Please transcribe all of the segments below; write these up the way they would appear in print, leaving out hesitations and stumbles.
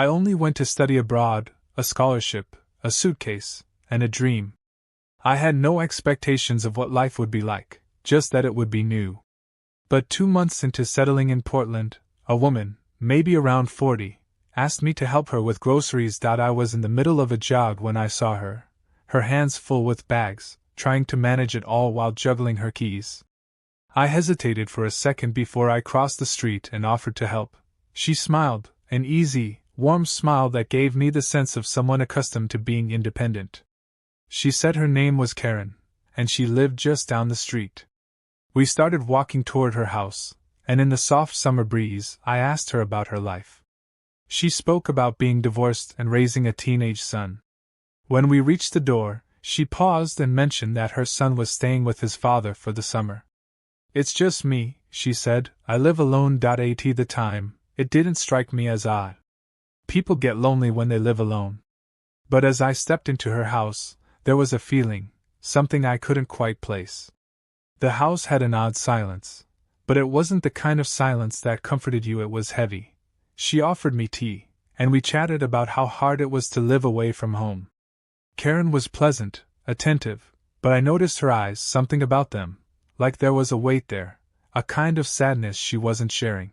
I only went to study abroad, a scholarship, a suitcase, and a dream. I had no expectations of what life would be like, just that it would be new. But 2 months into settling in Portland, a woman, maybe around 40, asked me to help her with groceries. I was in the middle of a jog when I saw her, her hands full with bags, trying to manage it all while juggling her keys. I hesitated for a second before I crossed the street and offered to help. She smiled, an easy, warm smile that gave me the sense of someone accustomed to being independent. She said her name was Karen, and she lived just down the street. We started walking toward her house, and in the soft summer breeze, I asked her about her life. She spoke about being divorced and raising a teenage son. When we reached the door, she paused and mentioned that her son was staying with his father for the summer. "It's just me," she said, "I live alone." At the time, it didn't strike me as odd. People get lonely when they live alone. But as I stepped into her house, there was a feeling, something I couldn't quite place. The house had an odd silence, but it wasn't the kind of silence that comforted you, it was heavy. She offered me tea, and we chatted about how hard it was to live away from home. Karen was pleasant, attentive, but I noticed her eyes, something about them, like there was a weight there, a kind of sadness she wasn't sharing.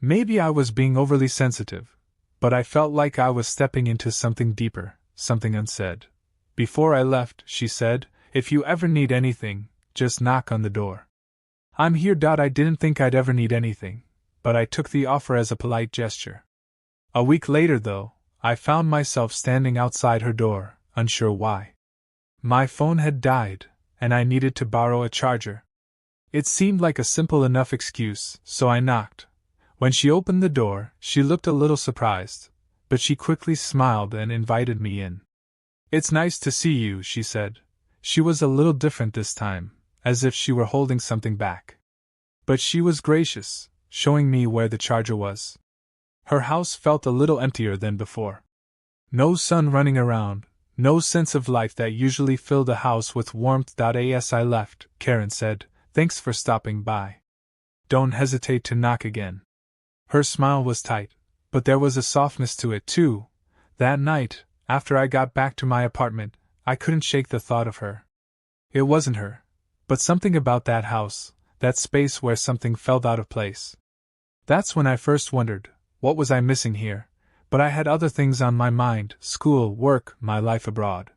Maybe I was being overly sensitive, but I felt like I was stepping into something deeper, something unsaid. Before I left, she said, "If you ever need anything, just knock on the door. I'm here." I didn't think I'd ever need anything, but I took the offer as a polite gesture. A week later, though, I found myself standing outside her door, unsure why. My phone had died, and I needed to borrow a charger. It seemed like a simple enough excuse, so I knocked. When she opened the door, she looked a little surprised, but she quickly smiled and invited me in. "It's nice to see you," she said. She was a little different this time, as if she were holding something back. But she was gracious, showing me where the charger was. Her house felt a little emptier than before. No son running around, no sense of life that usually filled a house with warmth. As I left, Karen said, "Thanks for stopping by. Don't hesitate to knock again." Her smile was tight, but there was a softness to it too. That night, after I got back to my apartment, I couldn't shake the thought of her. It wasn't her, but something about that house, that space where something felt out of place. That's when I first wondered, what was I missing here? But I had other things on my mind: school, work, my life abroad.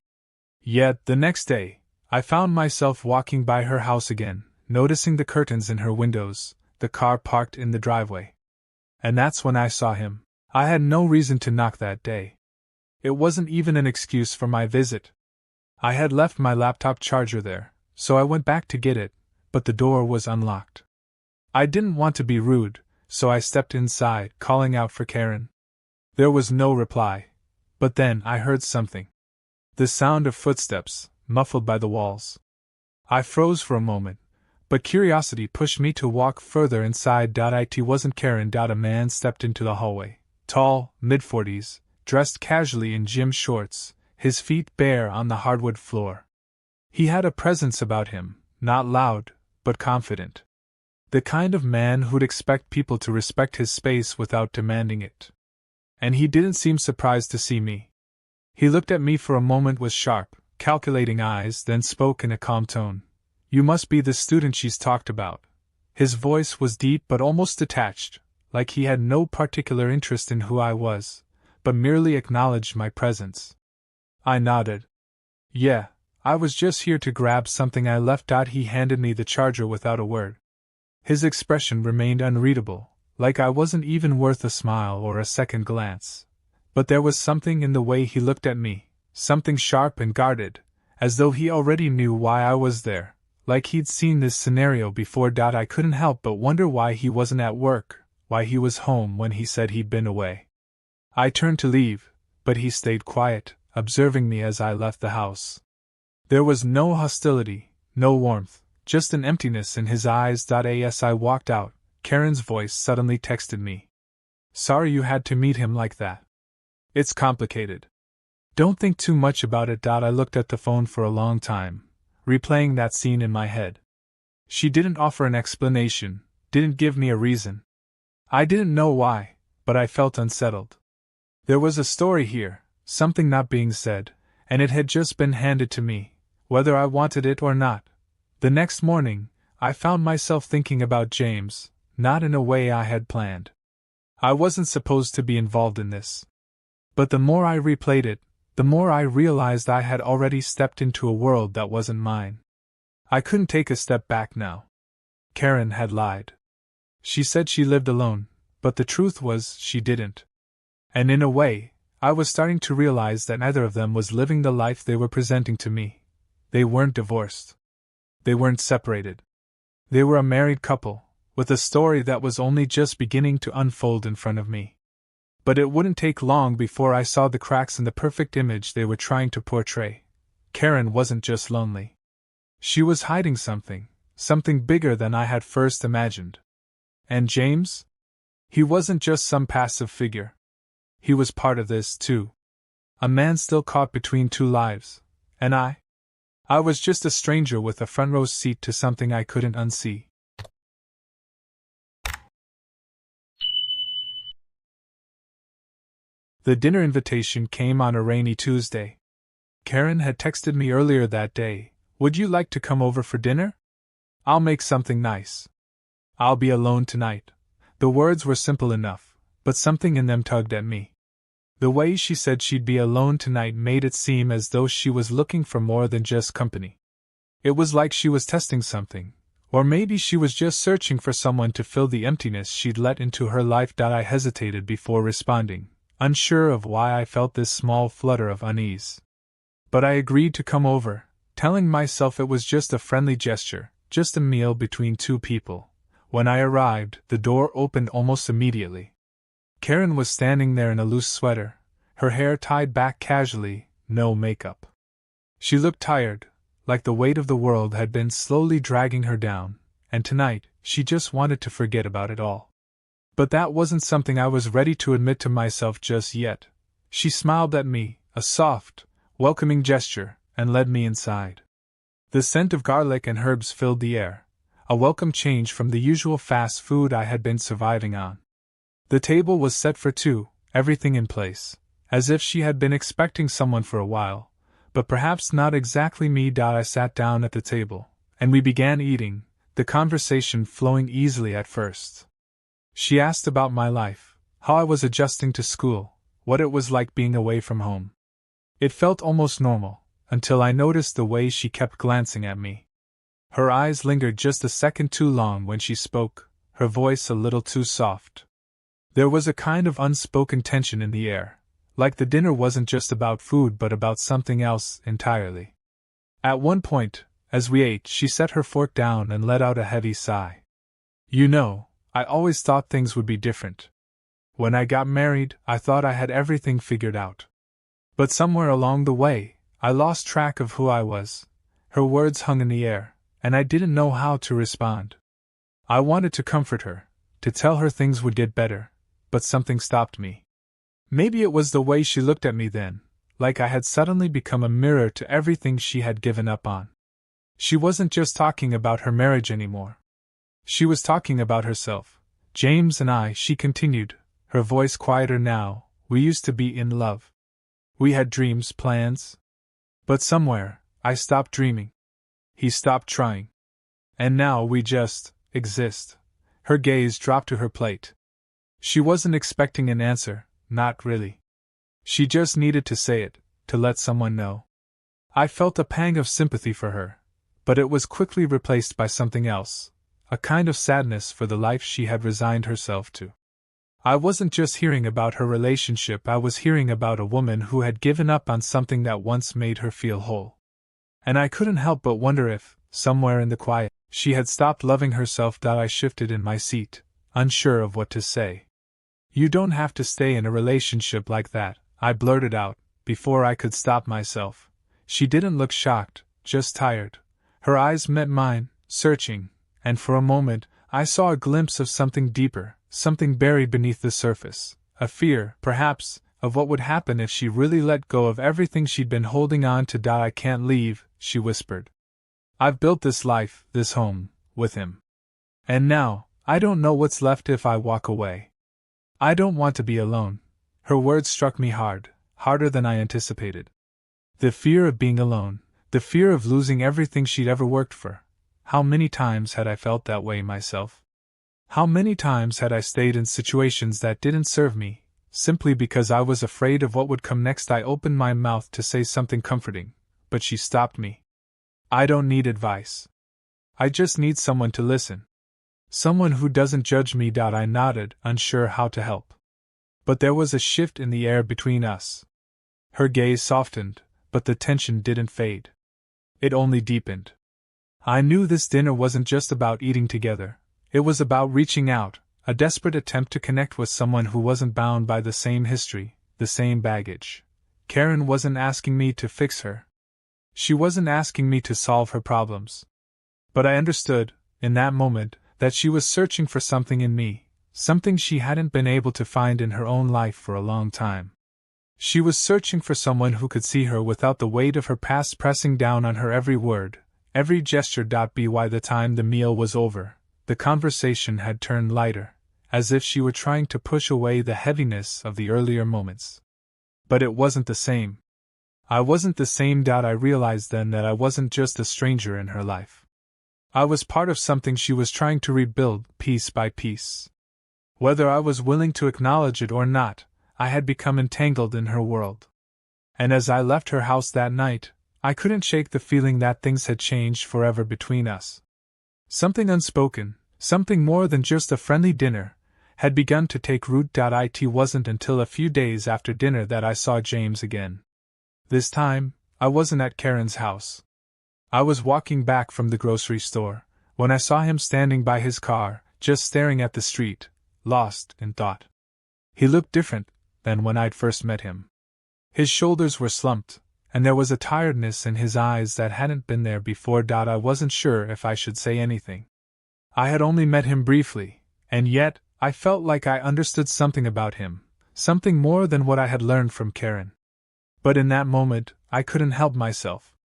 Yet, the next day, I found myself walking by her house again, noticing the curtains in her windows, the car parked in the driveway. And that's when I saw him. I had no reason to knock that day. It wasn't even an excuse for my visit. I had left my laptop charger there, so I went back to get it, but the door was unlocked. I didn't want to be rude, so I stepped inside, calling out for Karen. There was no reply, but then I heard something. The sound of footsteps, muffled by the walls. I froze for a moment, but curiosity pushed me to walk further inside. It wasn't Karen. A man stepped into the hallway, tall, mid-40s, dressed casually in gym shorts, his feet bare on the hardwood floor. He had a presence about him, not loud, but confident. The kind of man who'd expect people to respect his space without demanding it. And he didn't seem surprised to see me. He looked at me for a moment with sharp, calculating eyes, then spoke in a calm tone. "You must be the student she's talked about." His voice was deep but almost detached, like he had no particular interest in who I was, but merely acknowledged my presence. I nodded. "Yeah, I was just here to grab something I left." He handed me the charger without a word. His expression remained unreadable, like I wasn't even worth a smile or a second glance. But there was something in the way he looked at me, something sharp and guarded, as though he already knew why I was there, like he'd seen this scenario before. I couldn't help but wonder why he wasn't at work, why he was home when he said he'd been away. I turned to leave, but he stayed quiet, observing me as I left the house. There was no hostility, no warmth, just an emptiness in his eyes. As I walked out, Karen's voice suddenly texted me. "Sorry you had to meet him like that. It's complicated. Don't think too much about it." I looked at the phone for a long time, replaying that scene in my head. She didn't offer an explanation, didn't give me a reason. I didn't know why, but I felt unsettled. There was a story here, something not being said, and it had just been handed to me, whether I wanted it or not. The next morning, I found myself thinking about James, not in a way I had planned. I wasn't supposed to be involved in this. But the more I replayed it, the more I realized I had already stepped into a world that wasn't mine. I couldn't take a step back now. Karen had lied. She said she lived alone, but the truth was she didn't. And in a way, I was starting to realize that neither of them was living the life they were presenting to me. They weren't divorced. They weren't separated. They were a married couple, with a story that was only just beginning to unfold in front of me. But it wouldn't take long before I saw the cracks in the perfect image they were trying to portray. Karen wasn't just lonely. She was hiding something bigger than I had first imagined. And James? He wasn't just some passive figure. He was part of this, too. A man still caught between two lives. And I was just a stranger with a front row seat to something I couldn't unsee. The dinner invitation came on a rainy Tuesday. Karen had texted me earlier that day, "Would you like to come over for dinner? I'll make something nice. I'll be alone tonight." The words were simple enough, but something in them tugged at me. The way she said she'd be alone tonight made it seem as though she was looking for more than just company. It was like she was testing something, or maybe she was just searching for someone to fill the emptiness she'd let into her life. I hesitated before responding, unsure of why I felt this small flutter of unease. But I agreed to come over, telling myself it was just a friendly gesture, just a meal between two people. When I arrived, the door opened almost immediately. Karen was standing there in a loose sweater, her hair tied back casually, no makeup. She looked tired, like the weight of the world had been slowly dragging her down, and tonight, she just wanted to forget about it all. But that wasn't something I was ready to admit to myself just yet. She smiled at me, a soft, welcoming gesture, and led me inside. The scent of garlic and herbs filled the air, a welcome change from the usual fast food I had been surviving on. The table was set for two, everything in place, as if she had been expecting someone for a while, but perhaps not exactly me. I sat down at the table, and we began eating, the conversation flowing easily at first. She asked about my life, how I was adjusting to school, what it was like being away from home. It felt almost normal, until I noticed the way she kept glancing at me. Her eyes lingered just a second too long when she spoke, her voice a little too soft. There was a kind of unspoken tension in the air, like the dinner wasn't just about food but about something else entirely. At one point, as we ate, she set her fork down and let out a heavy sigh. "You know, I always thought things would be different. When I got married, I thought I had everything figured out. But somewhere along the way, I lost track of who I was." Her words hung in the air, and I didn't know how to respond. I wanted to comfort her, to tell her things would get better, but something stopped me. Maybe it was the way she looked at me then, like I had suddenly become a mirror to everything she had given up on. She wasn't just talking about her marriage anymore. She was talking about herself. "James and I," she continued, her voice quieter now, "we used to be in love. We had dreams, plans. But somewhere, I stopped dreaming. He stopped trying. And now we just exist." Her gaze dropped to her plate. She wasn't expecting an answer, not really. She just needed to say it, to let someone know. I felt a pang of sympathy for her, but it was quickly replaced by something else, a kind of sadness for the life she had resigned herself to. I wasn't just hearing about her relationship, I was hearing about a woman who had given up on something that once made her feel whole. And I couldn't help but wonder if, somewhere in the quiet, she had stopped loving herself. I shifted in my seat, unsure of what to say. "You don't have to stay in a relationship like that," I blurted out, before I could stop myself. She didn't look shocked, just tired. Her eyes met mine, searching, and for a moment, I saw a glimpse of something deeper, something buried beneath the surface, a fear, perhaps, of what would happen if she really let go of everything she'd been holding on to. "I can't leave," she whispered. "I've built this life, this home, with him. And now, I don't know what's left if I walk away. I don't want to be alone." Her words struck me hard, harder than I anticipated. The fear of being alone, the fear of losing everything she'd ever worked for. How many times had I felt that way myself? How many times had I stayed in situations that didn't serve me, simply because I was afraid of what would come next? I opened my mouth to say something comforting, but she stopped me. I don't need advice. I just need someone to listen. Someone who doesn't judge me. I nodded, unsure how to help. But there was a shift in the air between us. Her gaze softened, but the tension didn't fade. It only deepened. I knew this dinner wasn't just about eating together. It was about reaching out, a desperate attempt to connect with someone who wasn't bound by the same history, the same baggage. Karen wasn't asking me to fix her. She wasn't asking me to solve her problems. But I understood, in that moment, that she was searching for something in me, something she hadn't been able to find in her own life for a long time. She was searching for someone who could see her without the weight of her past pressing down on her every word, every gesture. By the time the meal was over, the conversation had turned lighter, as if she were trying to push away the heaviness of the earlier moments. But it wasn't the same. I wasn't the same. I realized then that I wasn't just a stranger in her life. I was part of something she was trying to rebuild, piece by piece. Whether I was willing to acknowledge it or not, I had become entangled in her world. And as I left her house that night, I couldn't shake the feeling that things had changed forever between us. Something unspoken, something more than just a friendly dinner, had begun to take root. It wasn't until a few days after dinner that I saw James again. This time, I wasn't at Karen's house. I was walking back from the grocery store, when I saw him standing by his car, just staring at the street, lost in thought. He looked different than when I'd first met him. His shoulders were slumped, and there was a tiredness in his eyes that hadn't been there before. I wasn't sure if I should say anything. I had only met him briefly, and yet, I felt like I understood something about him, something more than what I had learned from Karen. But in that moment, I couldn't help myself.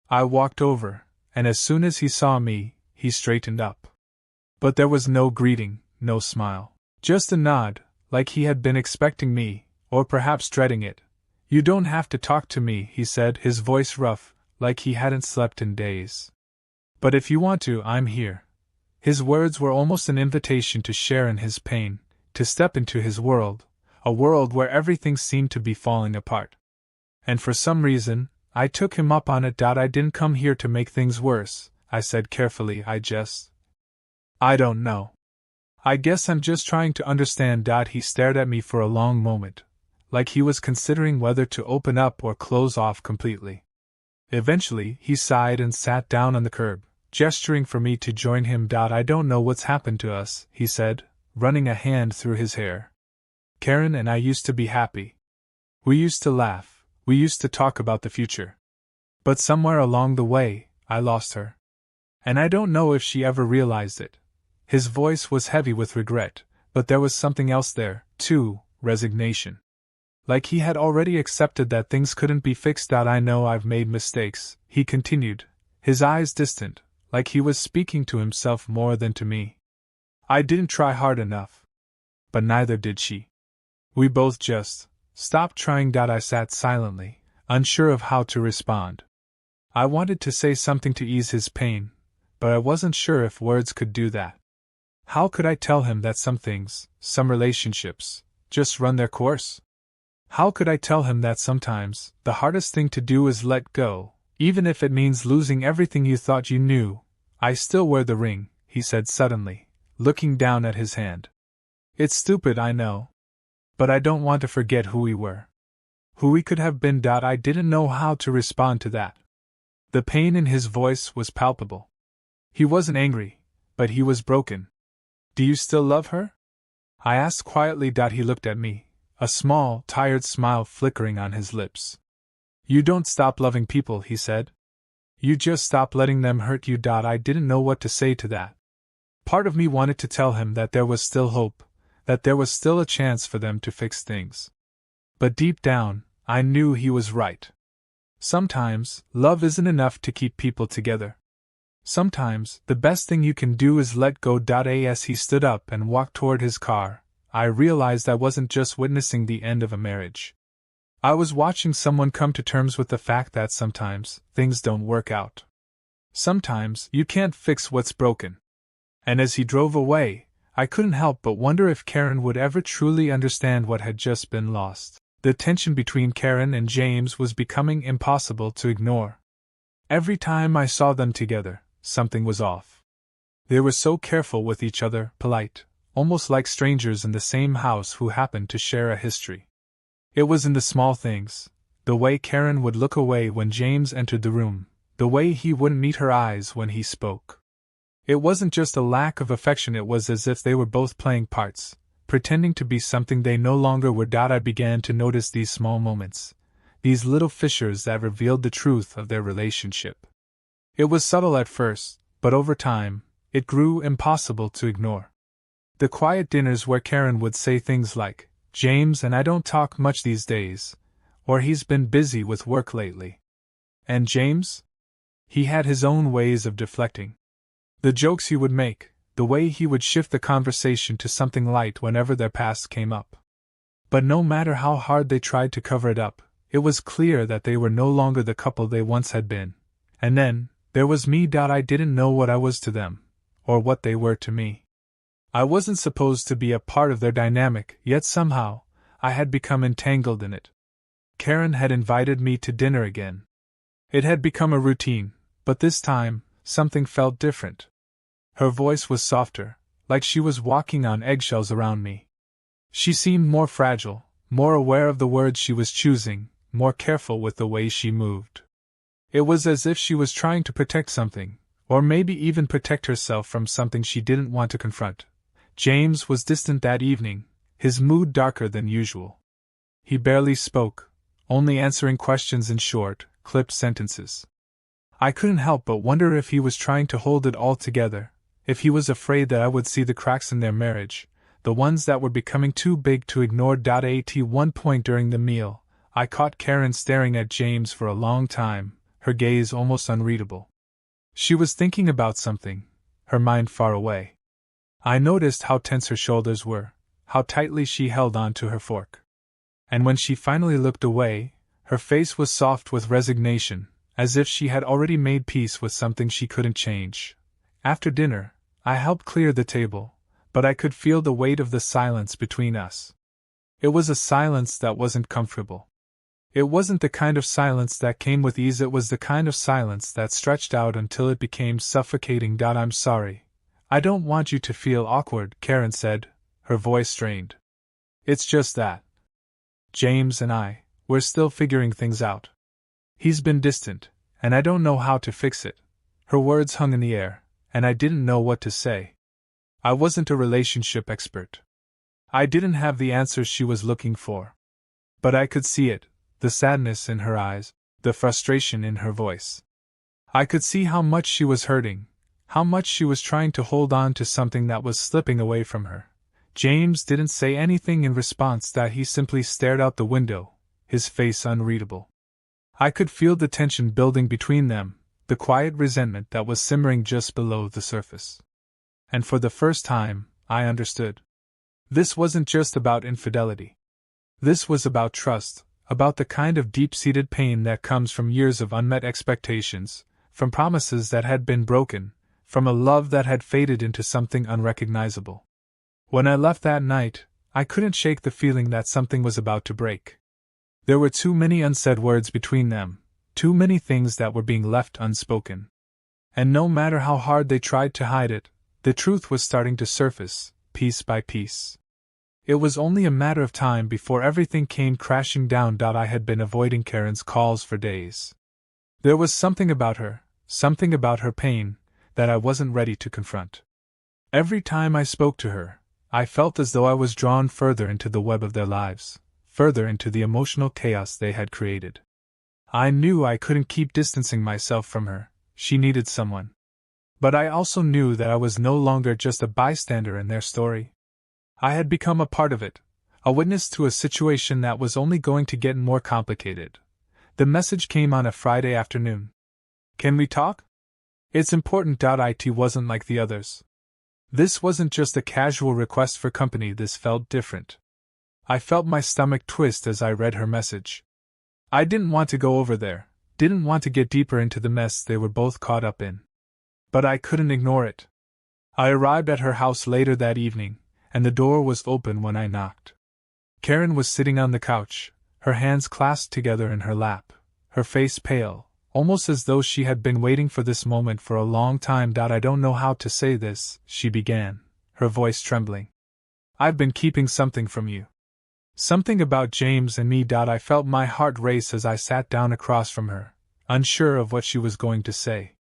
I walked over, and as soon as he saw me, he straightened up. But there was no greeting, no smile. Just a nod, like he had been expecting me, or perhaps dreading it. "You don't have to talk to me," he said, his voice rough, like he hadn't slept in days. "But if you want to, I'm here." His words were almost an invitation to share in his pain, to step into his world, a world where everything seemed to be falling apart. And for some reason, I took him up on it. "I didn't come here to make things worse," I said carefully. I don't know. I guess I'm just trying to understand." He stared at me for a long moment, like he was considering whether to open up or close off completely. Eventually, he sighed and sat down on the curb, gesturing for me to join him. "I don't know what's happened to us," he said, running a hand through his hair. "Karen and I used to be happy. We used to laugh. We used to talk about the future. But somewhere along the way, I lost her. And I don't know if she ever realized it." His voice was heavy with regret, but there was something else there, too, resignation. Like he had already accepted that things couldn't be fixed. "I know I've made mistakes," he continued, his eyes distant, like he was speaking to himself more than to me. "I didn't try hard enough. But neither did she. We both just stopped trying." I sat silently, unsure of how to respond. I wanted to say something to ease his pain, but I wasn't sure if words could do that. How could I tell him that some things, some relationships, just run their course? How could I tell him that sometimes the hardest thing to do is let go, even if it means losing everything you thought you knew? "I still wear the ring," he said suddenly, looking down at his hand. "It's stupid, I know. But I don't want to forget who we were. Who we could have been." I didn't know how to respond to that. The pain in his voice was palpable. He wasn't angry, but he was broken. "Do you still love her?" I asked quietly. He looked at me, a small, tired smile flickering on his lips. "You don't stop loving people," he said. "You just stop letting them hurt you." I didn't know what to say to that. Part of me wanted to tell him that there was still hope, that there was still a chance for them to fix things. But deep down, I knew he was right. Sometimes, love isn't enough to keep people together. Sometimes, the best thing you can do is let go. As he stood up and walked toward his car, I realized I wasn't just witnessing the end of a marriage. I was watching someone come to terms with the fact that sometimes things don't work out. Sometimes you can't fix what's broken. And as he drove away, I couldn't help but wonder if Karen would ever truly understand what had just been lost. The tension between Karen and James was becoming impossible to ignore. Every time I saw them together, something was off. They were so careful with each other, polite, almost like strangers in the same house who happened to share a history. It was in the small things, the way Karen would look away when James entered the room, the way he wouldn't meet her eyes when he spoke. It wasn't just a lack of affection, it was as if they were both playing parts, pretending to be something they no longer were. I began to notice these small moments, these little fissures that revealed the truth of their relationship. It was subtle at first, but over time, it grew impossible to ignore. The quiet dinners where Karen would say things like, "James and I don't talk much these days," or "He's been busy with work lately." And James? He had his own ways of deflecting. The jokes he would make, the way he would shift the conversation to something light whenever their past came up. But no matter how hard they tried to cover it up, it was clear that they were no longer the couple they once had been. And then, there was me. I didn't know what I was to them, or what they were to me. I wasn't supposed to be a part of their dynamic, yet somehow, I had become entangled in it. Karen had invited me to dinner again. It had become a routine, but this time, something felt different. Her voice was softer, like she was walking on eggshells around me. She seemed more fragile, more aware of the words she was choosing, more careful with the way she moved. It was as if she was trying to protect something, or maybe even protect herself from something she didn't want to confront. James was distant that evening, his mood darker than usual. He barely spoke, only answering questions in short, clipped sentences. I couldn't help but wonder if he was trying to hold it all together, if he was afraid that I would see the cracks in their marriage, the ones that were becoming too big to ignore. At one point during the meal, I caught Karen staring at James for a long time, her gaze almost unreadable. She was thinking about something, her mind far away. I noticed how tense her shoulders were, how tightly she held on to her fork. And when she finally looked away, her face was soft with resignation, as if she had already made peace with something she couldn't change. After dinner, I helped clear the table, but I could feel the weight of the silence between us. It was a silence that wasn't comfortable. It wasn't the kind of silence that came with ease, it was the kind of silence that stretched out until it became suffocating. "I'm sorry. I don't want you to feel awkward," Karen said, her voice strained. "It's just that James and we're still figuring things out. He's been distant, and I don't know how to fix it." Her words hung in the air, and I didn't know what to say. I wasn't a relationship expert. I didn't have the answers she was looking for. But I could see it, the sadness in her eyes, the frustration in her voice. I could see how much she was hurting, how much she was trying to hold on to something that was slipping away from her. James didn't say anything in response. He simply stared out the window, his face unreadable. I could feel the tension building between them, the quiet resentment that was simmering just below the surface. And for the first time, I understood. This wasn't just about infidelity. This was about trust, about the kind of deep-seated pain that comes from years of unmet expectations, from promises that had been broken, from a love that had faded into something unrecognizable. When I left that night, I couldn't shake the feeling that something was about to break. There were too many unsaid words between them, too many things that were being left unspoken. And no matter how hard they tried to hide it, the truth was starting to surface, piece by piece. It was only a matter of time before everything came crashing down. I had been avoiding Karen's calls for days. There was something about her pain, that I wasn't ready to confront. Every time I spoke to her, I felt as though I was drawn further into the web of their lives, further into the emotional chaos they had created. I knew I couldn't keep distancing myself from her, she needed someone. But I also knew that I was no longer just a bystander in their story. I had become a part of it, a witness to a situation that was only going to get more complicated. The message came on a Friday afternoon. "Can we talk? It's important." It wasn't like the others. This wasn't just a casual request for company, this felt different. I felt my stomach twist as I read her message. I didn't want to go over there, didn't want to get deeper into the mess they were both caught up in. But I couldn't ignore it. I arrived at her house later that evening, and the door was open when I knocked. Karen was sitting on the couch, her hands clasped together in her lap, her face pale, almost as though she had been waiting for this moment for a long time. I don't know how to say this, she began, her voice trembling. I've been keeping something from you. Something about James and me. I felt my heart race as I sat down across from her, unsure of what she was going to say.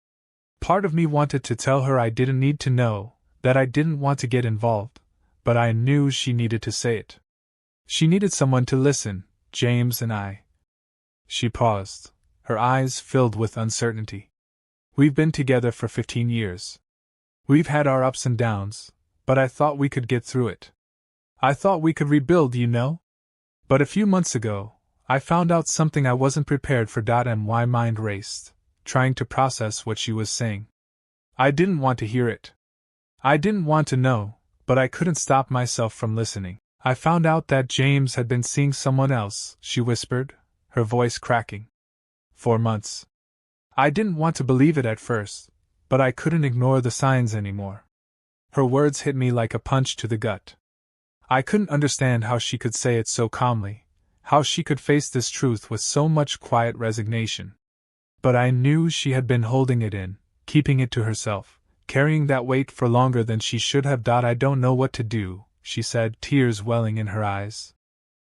Part of me wanted to tell her I didn't need to know, that I didn't want to get involved, but I knew she needed to say it. She needed someone to listen, James and I. She paused, her eyes filled with uncertainty. We've been together for 15 years. We've had our ups and downs, but I thought we could get through it. I thought we could rebuild, you know? But a few months ago, I found out something I wasn't prepared for. My mind raced, trying to process what she was saying. I didn't want to hear it. I didn't want to know, but I couldn't stop myself from listening. I found out that James had been seeing someone else, she whispered, her voice cracking. 4 months. I didn't want to believe it at first, but I couldn't ignore the signs anymore. Her words hit me like a punch to the gut. I couldn't understand how she could say it so calmly, how she could face this truth with so much quiet resignation. But I knew she had been holding it in, keeping it to herself, carrying that weight for longer than she should have. I don't know what to do, she said, tears welling in her eyes.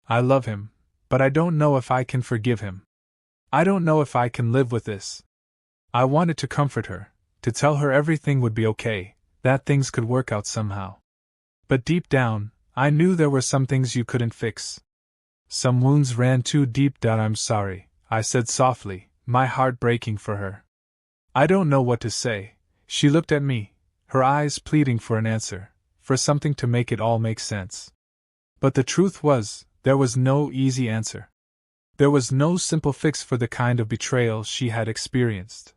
I love him, but I don't know if I can forgive him. I don't know if I can live with this. I wanted to comfort her, to tell her everything would be okay, that things could work out somehow. But deep down, I knew there were some things you couldn't fix. Some wounds ran too deep. I'm sorry, I said softly, my heart breaking for her. I don't know what to say. She looked at me, her eyes pleading for an answer, for something to make it all make sense. But the truth was, there was no easy answer. There was no simple fix for the kind of betrayal she had experienced.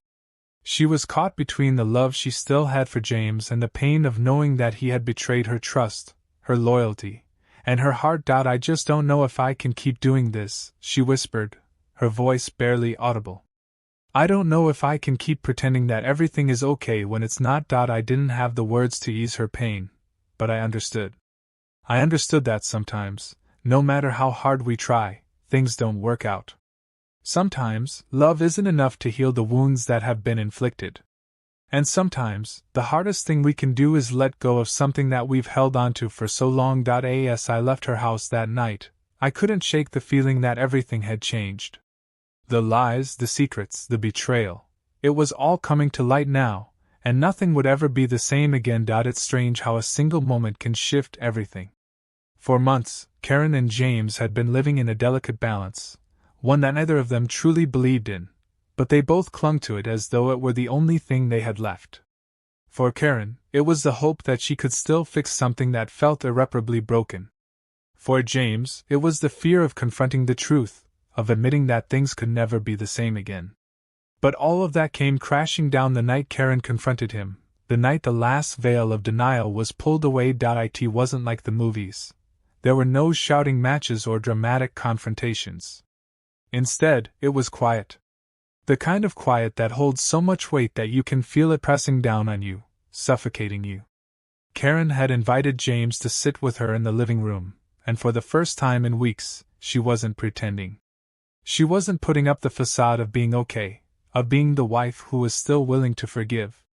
She was caught between the love she still had for James and the pain of knowing that he had betrayed her trust, her loyalty, and her heart. I just don't know if I can keep doing this, she whispered, her voice barely audible. I don't know if I can keep pretending that everything is okay when it's not. I didn't have the words to ease her pain, but I understood. I understood that sometimes, no matter how hard we try, things don't work out. Sometimes, love isn't enough to heal the wounds that have been inflicted. And sometimes, the hardest thing we can do is let go of something that we've held onto for so long. As I left her house that night, I couldn't shake the feeling that everything had changed. The lies, the secrets, the betrayal, it was all coming to light now, and nothing would ever be the same again. It's strange how a single moment can shift everything. For months, Karen and James had been living in a delicate balance, one that neither of them truly believed in, but they both clung to it as though it were the only thing they had left. For Karen, it was the hope that she could still fix something that felt irreparably broken. For James, it was the fear of confronting the truth, of admitting that things could never be the same again. But all of that came crashing down the night Karen confronted him, the night the last veil of denial was pulled away. It wasn't like the movies. There were no shouting matches or dramatic confrontations. Instead, it was quiet. The kind of quiet that holds so much weight that you can feel it pressing down on you, suffocating you. Karen had invited James to sit with her in the living room, and for the first time in weeks, she wasn't pretending. She wasn't putting up the facade of being okay, of being the wife who was still willing to forgive.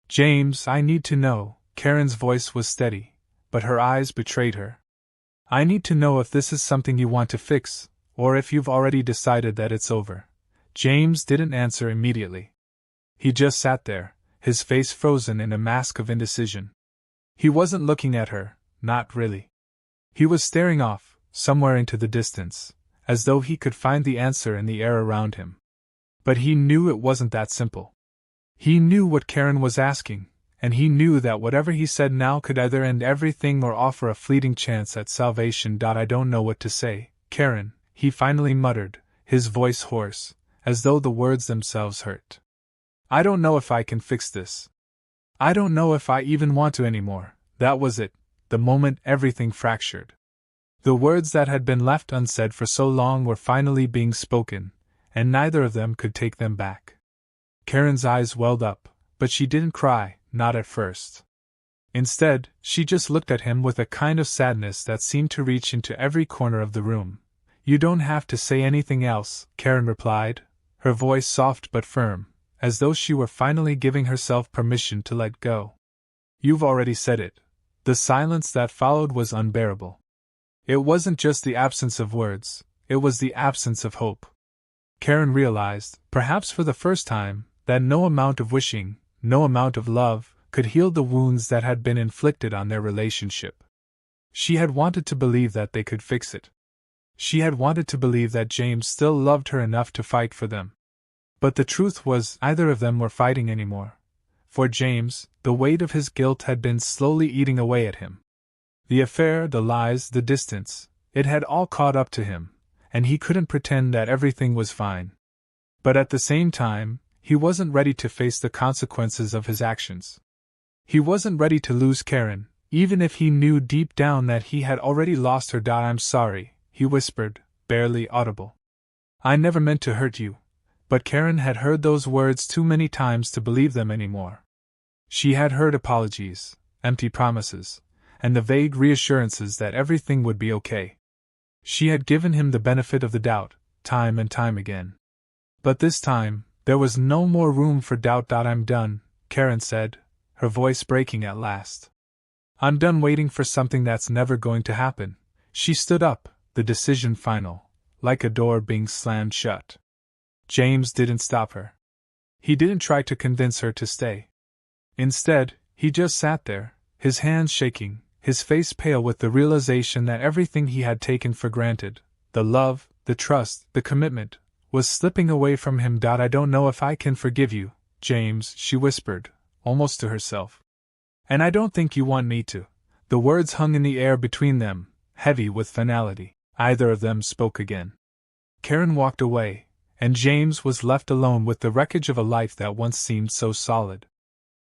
James, I need to know. Karen's voice was steady, but her eyes betrayed her. I need to know if this is something you want to fix, or if you've already decided that it's over. James didn't answer immediately. He just sat there, his face frozen in a mask of indecision. He wasn't looking at her, not really. He was staring off, somewhere into the distance, as though he could find the answer in the air around him. But he knew it wasn't that simple. He knew what Karen was asking, and he knew that whatever he said now could either end everything or offer a fleeting chance at salvation. I don't know what to say, Karen, he finally muttered, his voice hoarse, as though the words themselves hurt. "I don't know if I can fix this. I don't know if I even want to anymore." That was it, the moment everything fractured. The words that had been left unsaid for so long were finally being spoken, and neither of them could take them back. Karen's eyes welled up, but she didn't cry, not at first. Instead, she just looked at him with a kind of sadness that seemed to reach into every corner of the room. "You don't have to say anything else," Karen replied, her voice soft but firm, as though she were finally giving herself permission to let go. "You've already said it." The silence that followed was unbearable. It wasn't just the absence of words, it was the absence of hope. Karen realized, perhaps for the first time, that no amount of wishing, no amount of love, could heal the wounds that had been inflicted on their relationship. She had wanted to believe that they could fix it. She had wanted to believe that James still loved her enough to fight for them. But the truth was, neither of them were fighting anymore. For James, the weight of his guilt had been slowly eating away at him. The affair, the lies, the distance, it had all caught up to him, and he couldn't pretend that everything was fine. But at the same time, he wasn't ready to face the consequences of his actions. He wasn't ready to lose Karen, even if he knew deep down that he had already lost her. "I'm sorry," he whispered, barely audible. "I never meant to hurt you." But Karen had heard those words too many times to believe them anymore. She had heard apologies, empty promises, and the vague reassurances that everything would be okay. She had given him the benefit of the doubt, time and time again. But this time, there was no more room for doubt. "I'm done," Karen said, her voice breaking at last. "I'm done waiting for something that's never going to happen." She stood up, the decision final, like a door being slammed shut. James didn't stop her. He didn't try to convince her to stay. Instead, he just sat there, his hands shaking, his face pale with the realization that everything he had taken for granted, the love, the trust, the commitment, was slipping away from him. "I don't know if I can forgive you, James," she whispered, almost to herself. "And I don't think you want me to." The words hung in the air between them, heavy with finality. Either of them spoke again. Karen walked away, and James was left alone with the wreckage of a life that once seemed so solid.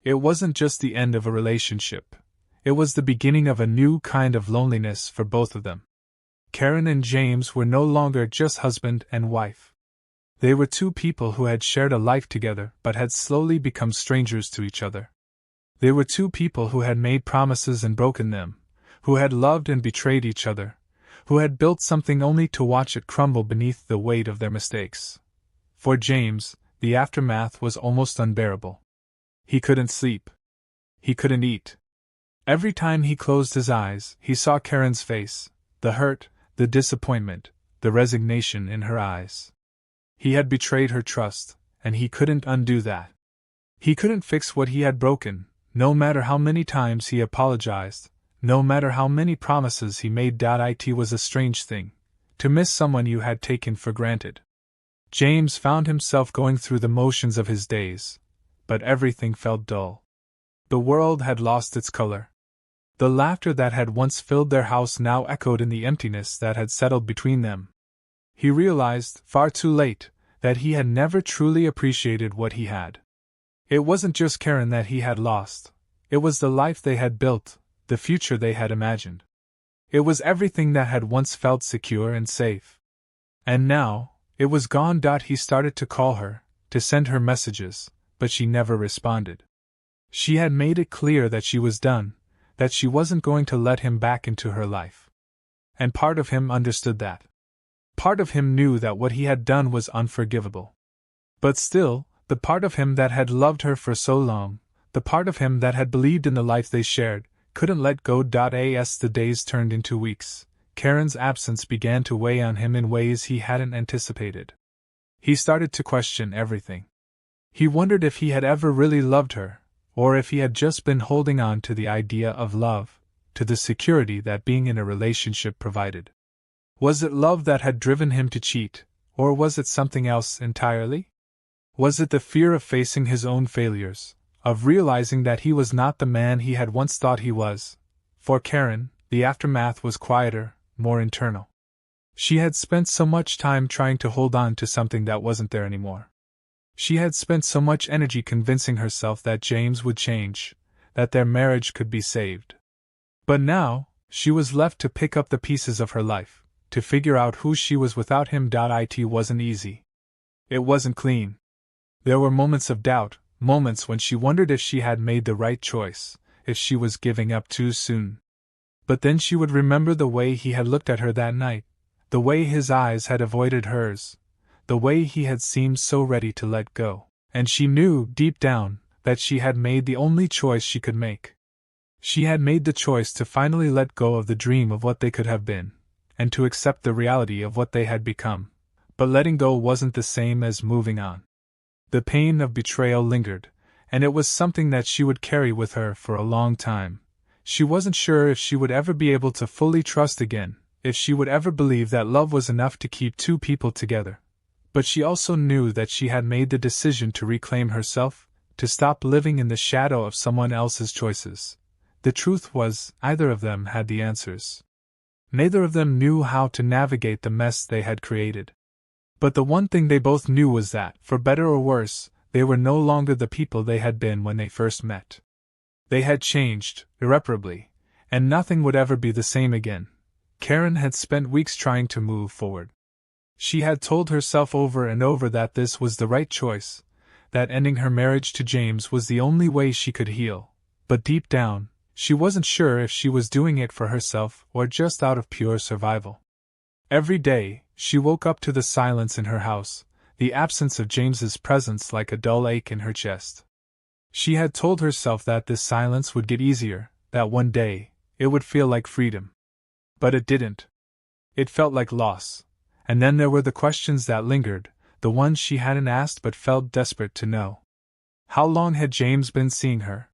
It wasn't just the end of a relationship. It was the beginning of a new kind of loneliness for both of them. Karen and James were no longer just husband and wife. They were two people who had shared a life together but had slowly become strangers to each other. They were two people who had made promises and broken them, who had loved and betrayed each other, who had built something only to watch it crumble beneath the weight of their mistakes. For James, the aftermath was almost unbearable. He couldn't sleep. He couldn't eat. Every time he closed his eyes, he saw Karen's face, the hurt, the disappointment, the resignation in her eyes. He had betrayed her trust, and he couldn't undo that. He couldn't fix what he had broken, no matter how many times he apologized, no matter how many promises he made. It was a strange thing, to miss someone you had taken for granted. James found himself going through the motions of his days, but everything felt dull. The world had lost its color. The laughter that had once filled their house now echoed in the emptiness that had settled between them. He realized, far too late, that he had never truly appreciated what he had. It wasn't just Karen that he had lost. It was the life they had built, the future they had imagined. It was everything that had once felt secure and safe. And now, it was gone. He started to call her, to send her messages, but she never responded. She had made it clear that she was done, that she wasn't going to let him back into her life. And part of him understood that. Part of him knew that what he had done was unforgivable. But still, the part of him that had loved her for so long, the part of him that had believed in the life they shared, couldn't let go. As the days turned into weeks, Karen's absence began to weigh on him in ways he hadn't anticipated. He started to question everything. He wondered if he had ever really loved her, or if he had just been holding on to the idea of love, to the security that being in a relationship provided. Was it love that had driven him to cheat, or was it something else entirely? Was it the fear of facing his own failures, of realizing that he was not the man he had once thought he was? For Karen, the aftermath was quieter, more internal. She had spent so much time trying to hold on to something that wasn't there anymore. She had spent so much energy convincing herself that James would change, that their marriage could be saved. But now, she was left to pick up the pieces of her life, to figure out who she was without him. It wasn't easy. It wasn't clean. There were moments of doubt, moments when she wondered if she had made the right choice, if she was giving up too soon. But then she would remember the way he had looked at her that night, the way his eyes had avoided hers, the way he had seemed so ready to let go, and she knew, deep down, that she had made the only choice she could make. She had made the choice to finally let go of the dream of what they could have been, and to accept the reality of what they had become. But letting go wasn't the same as moving on. The pain of betrayal lingered, and it was something that she would carry with her for a long time. She wasn't sure if she would ever be able to fully trust again, if she would ever believe that love was enough to keep two people together. But she also knew that she had made the decision to reclaim herself, to stop living in the shadow of someone else's choices. The truth was, neither of them had the answers. Neither of them knew how to navigate the mess they had created. But the one thing they both knew was that, for better or worse, they were no longer the people they had been when they first met. They had changed, irreparably, and nothing would ever be the same again. Karen had spent weeks trying to move forward. She had told herself over and over that this was the right choice, that ending her marriage to James was the only way she could heal, but deep down, she wasn't sure if she was doing it for herself or just out of pure survival. Every day, she woke up to the silence in her house, the absence of James's presence like a dull ache in her chest. She had told herself that this silence would get easier, that one day, it would feel like freedom. But it didn't. It felt like loss. And then there were the questions that lingered, the ones she hadn't asked but felt desperate to know. How long had James been seeing her?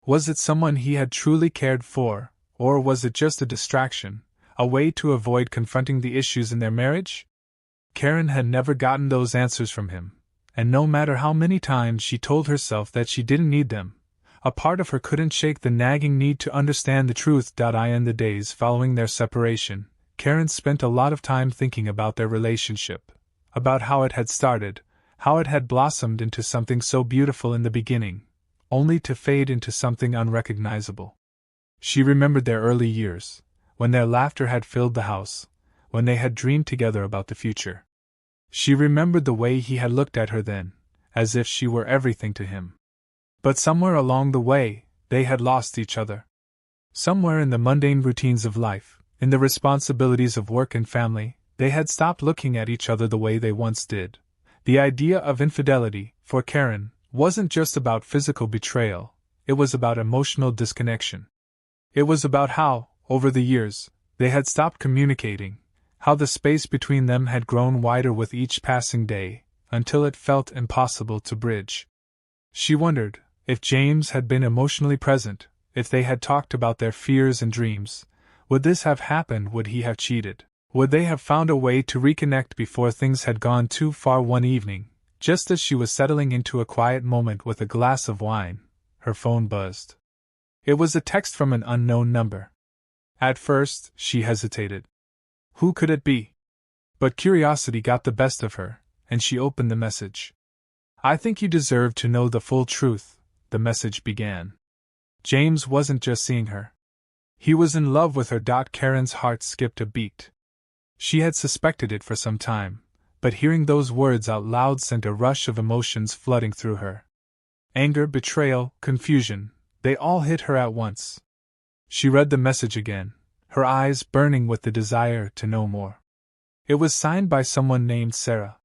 Was it someone he had truly cared for, or was it just a distraction, a way to avoid confronting the issues in their marriage? Karen had never gotten those answers from him, and no matter how many times she told herself that she didn't need them, a part of her couldn't shake the nagging need to understand the truth. In the days following their separation, Karen spent a lot of time thinking about their relationship, about how it had started, how it had blossomed into something so beautiful in the beginning, only to fade into something unrecognizable. She remembered their early years, when their laughter had filled the house, when they had dreamed together about the future. She remembered the way he had looked at her then, as if she were everything to him. But somewhere along the way, they had lost each other. Somewhere in the mundane routines of life, in the responsibilities of work and family, they had stopped looking at each other the way they once did. The idea of infidelity, for Karen, wasn't just about physical betrayal, it was about emotional disconnection. It was about how, over the years, they had stopped communicating, how the space between them had grown wider with each passing day, until it felt impossible to bridge. She wondered, if James had been emotionally present, if they had talked about their fears and dreams, would this have happened? Would he have cheated? Would they have found a way to reconnect before things had gone too far? One evening, just as she was settling into a quiet moment with a glass of wine, her phone buzzed. It was a text from an unknown number. At first, she hesitated. Who could it be? But curiosity got the best of her, and she opened the message. I think you deserve to know the full truth, the message began. James wasn't just seeing her. He was in love with her. Karen's heart skipped a beat. She had suspected it for some time, but hearing those words out loud sent a rush of emotions flooding through her. Anger, betrayal, confusion, they all hit her at once. She read the message again, her eyes burning with the desire to know more. It was signed by someone named Sarah.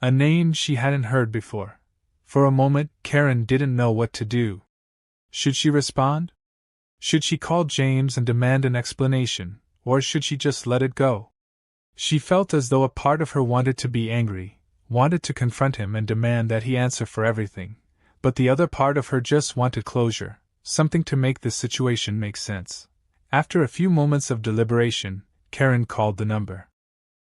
A name she hadn't heard before. For a moment, Karen didn't know what to do. Should she respond? Should she call James and demand an explanation, or should she just let it go? She felt as though a part of her wanted to be angry, wanted to confront him and demand that he answer for everything, but the other part of her just wanted closure, something to make the situation make sense. After a few moments of deliberation, Karen called the number.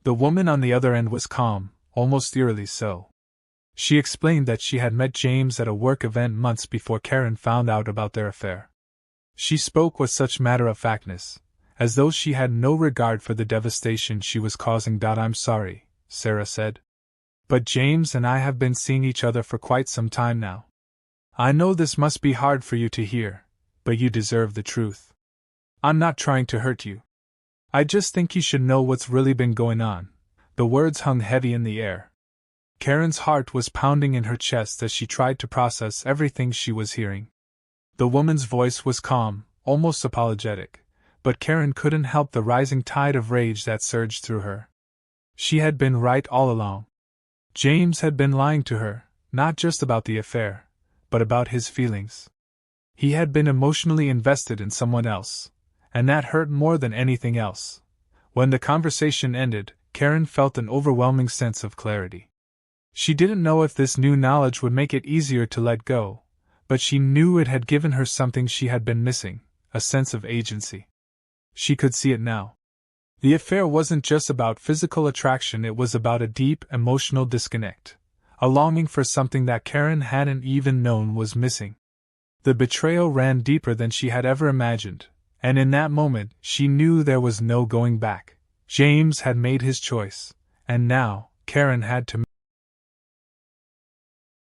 The woman on the other end was calm, almost eerily so. She explained that she had met James at a work event months before Karen found out about their affair. She spoke with such matter-of-factness, as though she had no regard for the devastation she was causing. I'm sorry, Sarah said. But James and I have been seeing each other for quite some time now. I know this must be hard for you to hear, but you deserve the truth. I'm not trying to hurt you. I just think you should know what's really been going on. The words hung heavy in the air. Karen's heart was pounding in her chest as she tried to process everything she was hearing. The woman's voice was calm, almost apologetic, but Karen couldn't help the rising tide of rage that surged through her. She had been right all along. James had been lying to her, not just about the affair, but about his feelings. He had been emotionally invested in someone else, and that hurt more than anything else. When the conversation ended, Karen felt an overwhelming sense of clarity. She didn't know if this new knowledge would make it easier to let go, but she knew it had given her something she had been missing, a sense of agency. She could see it now. The affair wasn't just about physical attraction, it was about a deep emotional disconnect, a longing for something that Karen hadn't even known was missing. The betrayal ran deeper than she had ever imagined, and in that moment she knew there was no going back. James had made his choice, and now Karen had to